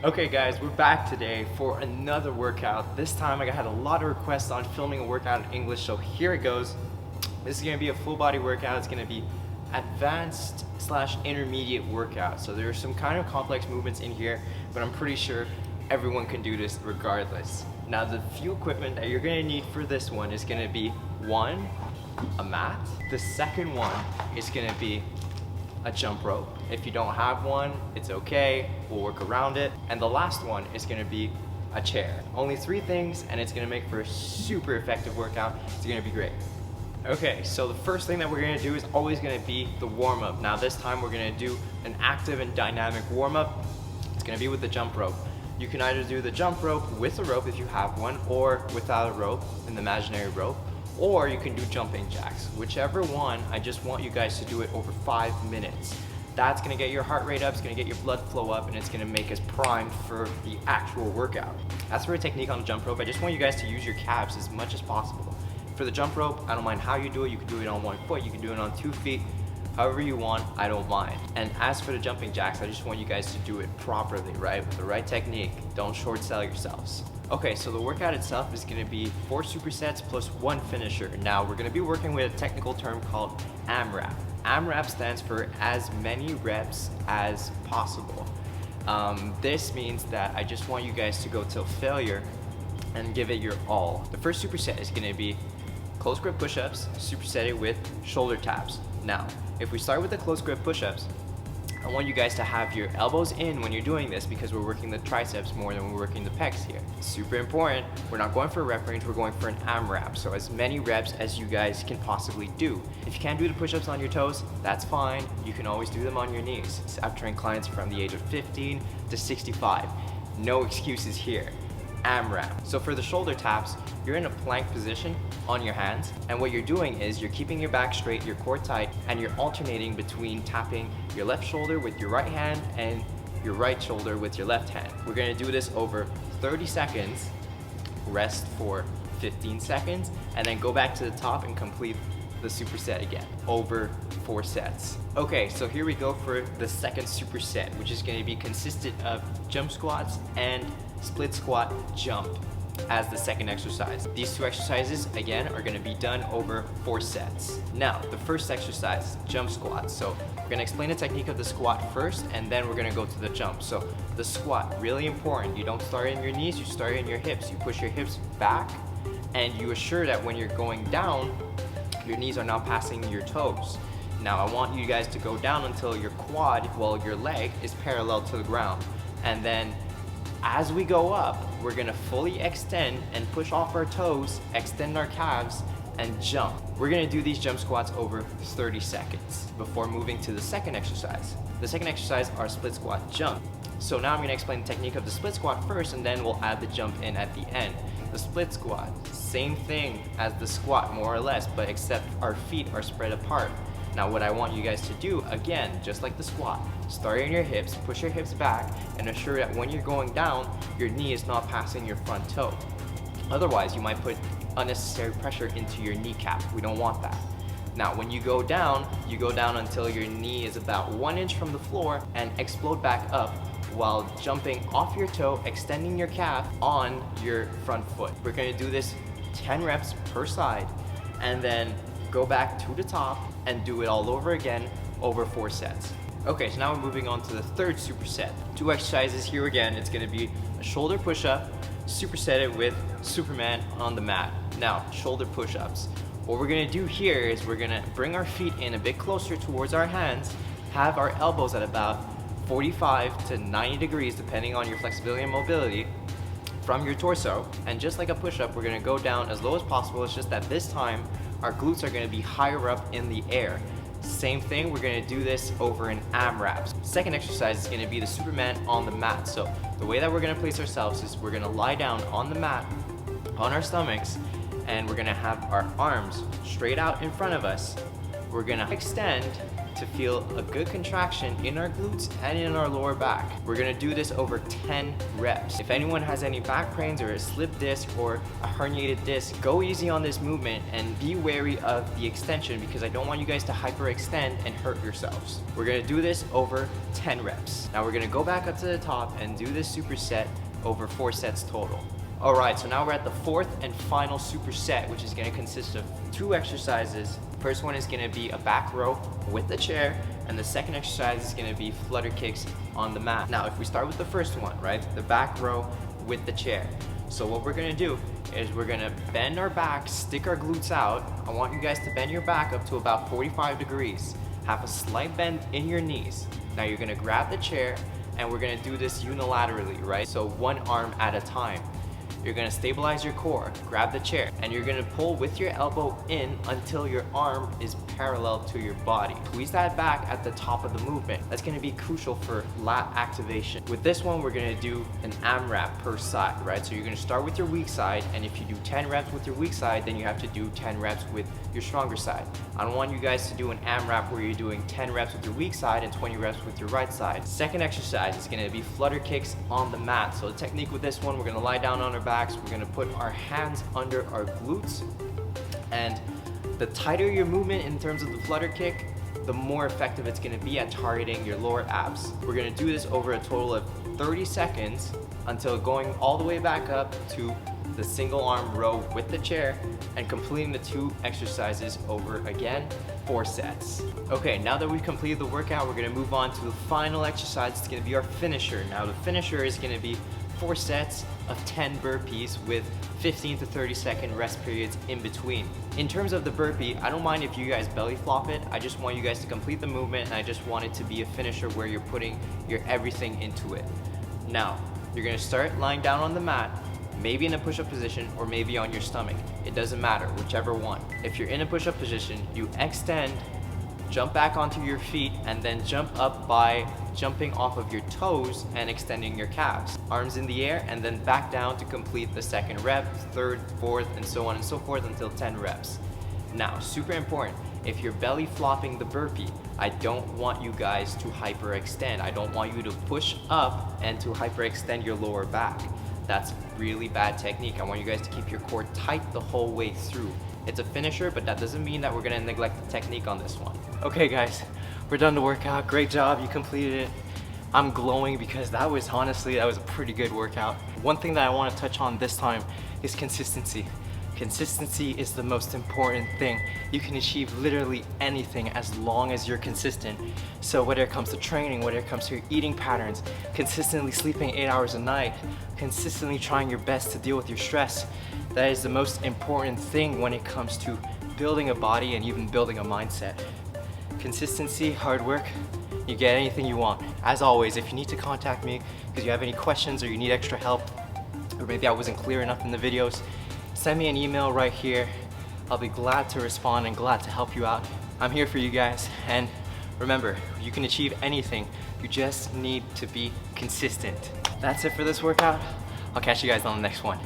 Okay guys, we're back today for another workout. This time I had a lot of requests on filming a workout in English, so here it goes. This is going to be a full body workout. It's going to be advanced / intermediate workout. So there are some kind of complex movements in here, but I'm pretty sure everyone can do this regardless. Now the few equipment that you're going to need for this one is going to be one, a mat. The second one is going to be a jump rope. If you don't have one, it's okay, we'll work around it. And the last one is gonna be a chair. Only 3 things, and it's gonna make for a super effective workout. It's gonna be great. Okay, so the first thing that we're gonna do is always gonna be the warm-up. Now this time we're gonna do an active and dynamic warm-up. It's gonna be with the jump rope. You can either do the jump rope with a rope if you have one, or without a rope, an imaginary rope, or you can do jumping jacks. Whichever one, I just want you guys to do it over 5 minutes. That's gonna get your heart rate up, it's gonna get your blood flow up, and it's gonna make us primed for the actual workout. As for a technique on the jump rope, I just want you guys to use your calves as much as possible. For the jump rope, I don't mind how you do it. You can do it on 1 foot, you can do it on 2 feet, however you want, I don't mind. And as for the jumping jacks, I just want you guys to do it properly, right? With the right technique. Don't short sell yourselves. Okay, so the workout itself is gonna be 4 supersets plus 1 finisher. Now, we're gonna be working with a technical term called AMRAP. AMRAP stands for as many reps as possible. This means that I just want you guys to go till failure and give it your all. The first superset is gonna be close grip push-ups, supersetted with shoulder taps. Now, if we start with the close grip push-ups, I want you guys to have your elbows in when you're doing this because we're working the triceps more than we're working the pecs here. Super important. We're not going for a rep range, we're going for an AMRAP. So as many reps as you guys can possibly do. If you can't do the push-ups on your toes, that's fine. You can always do them on your knees. I've trained clients from the age of 15 to 65. No excuses here. AMRAP. So for the shoulder taps, you're in a plank position on your hands, and what you're doing is you're keeping your back straight, your core tight, and you're alternating between tapping your left shoulder with your right hand and your right shoulder with your left hand. We're gonna do this over 30 seconds, rest for 15 seconds, and then go back to the top and complete the superset again, over 4 sets. Okay, so here we go for the second superset, which is gonna be consistent of jump squats and split squat jump as the second exercise. These 2 exercises, again, are gonna be done over 4 sets. Now, the first exercise, jump squats. So we're gonna explain the technique of the squat first, and then we're gonna go to the jump. So the squat, really important. You don't start in your knees, you start in your hips. You push your hips back, and you assure that when you're going down, your knees are now passing your toes. Now, I want you guys to go down until your quad, well, your leg, is parallel to the ground. And then as we go up, we're gonna fully extend and push off our toes, extend our calves, and jump. We're gonna do these jump squats over 30 seconds before moving to the second exercise. The second exercise are split squat jump. So now I'm gonna explain the technique of the split squat first, and then we'll add the jump in at the end. The split squat, same thing as the squat more or less, but except our feet are spread apart. Now what I want you guys to do, again, just like the squat, start in your hips, push your hips back, and assure that when you're going down, your knee is not passing your front toe. Otherwise, you might put unnecessary pressure into your kneecap. We don't want that. Now, when you go down until your knee is about 1 inch from the floor and explode back up while jumping off your toe, extending your calf on your front foot. We're gonna do this 10 reps per side, and then go back to the top and do it all over again over 4 sets. Okay, so now we're moving on to the third superset. 2 exercises here again. It's gonna be a shoulder push-up, supersetted with Superman on the mat. Now, shoulder push-ups. What we're gonna do here is we're gonna bring our feet in a bit closer towards our hands, have our elbows at about 45 to 90 degrees, depending on your flexibility and mobility, from your torso. And just like a push-up, we're gonna go down as low as possible. It's just that this time, our glutes are gonna be higher up in the air. Same thing, we're gonna do this over an AMRAP. Second exercise is gonna be the Superman on the mat. So the way that we're gonna place ourselves is we're gonna lie down on the mat, on our stomachs, and we're gonna have our arms straight out in front of us. We're gonna extend to feel a good contraction in our glutes and in our lower back. We're gonna do this over 10 reps. If anyone has any back pains or a slip disc or a herniated disc, go easy on this movement and be wary of the extension because I don't want you guys to hyperextend and hurt yourselves. We're gonna do this over 10 reps. Now we're gonna go back up to the top and do this superset over 4 sets total. All right, so now we're at the fourth and final superset, which is gonna consist of 2 exercises. First one is gonna be a back row with the chair, and the second exercise is gonna be flutter kicks on the mat. Now, if we start with the first one, right, the back row with the chair. So what we're gonna do is we're gonna bend our back, stick our glutes out. I want you guys to bend your back up to about 45 degrees. Have a slight bend in your knees. Now you're gonna grab the chair and we're gonna do this unilaterally, right? So one arm at a time. You're gonna stabilize your core, grab the chair, and you're gonna pull with your elbow in until your arm is parallel to your body. Squeeze that back at the top of the movement. That's gonna be crucial for lat activation. With this one, we're gonna do an AMRAP per side, right? So you're gonna start with your weak side, and if you do 10 reps with your weak side, then you have to do 10 reps with your stronger side. I don't want you guys to do an AMRAP where you're doing 10 reps with your weak side and 20 reps with your right side. Second exercise is gonna be flutter kicks on the mat. So the technique with this one, we're gonna lie down on our back. We're gonna put our hands under our glutes, and the tighter your movement in terms of the flutter kick, the more effective it's gonna be at targeting your lower abs. We're gonna do this over a total of 30 seconds until going all the way back up to the single arm row with the chair and completing the 2 exercises over again, 4 sets. Okay, now that we've completed the workout, we're gonna move on to the final exercise. It's gonna be our finisher. Now the finisher is gonna be 4 sets of 10 burpees with 15 to 30 second rest periods in between. In terms of the burpee, I don't mind if you guys belly flop it. I just want you guys to complete the movement, and I just want it to be a finisher where you're putting your everything into it. Now, you're gonna start lying down on the mat, maybe in a push-up position or maybe on your stomach. It doesn't matter, whichever one. If you're in a push-up position, you extend, jump back onto your feet, and then jump up by jumping off of your toes and extending your calves. Arms in the air and then back down to complete the second rep, third, fourth, and so on and so forth until 10 reps. Now, super important, if you're belly flopping the burpee, I don't want you guys to hyperextend. I don't want you to push up and to hyperextend your lower back. That's really bad technique. I want you guys to keep your core tight the whole way through. It's a finisher, but that doesn't mean that we're gonna neglect the technique on this one. Okay guys, we're done the workout. Great job, you completed it. I'm glowing because that was a pretty good workout. One thing that I wanna touch on this time is consistency. Consistency is the most important thing. You can achieve literally anything as long as you're consistent. So whether it comes to training, whether it comes to your eating patterns, consistently sleeping 8 hours a night, consistently trying your best to deal with your stress, that is the most important thing when it comes to building a body and even building a mindset. Consistency, hard work, you get anything you want. As always, if you need to contact me because you have any questions or you need extra help, or maybe I wasn't clear enough in the videos, send me an email right here. I'll be glad to respond and glad to help you out. I'm here for you guys, and remember, you can achieve anything. You just need to be consistent. That's it for this workout. I'll catch you guys on the next one.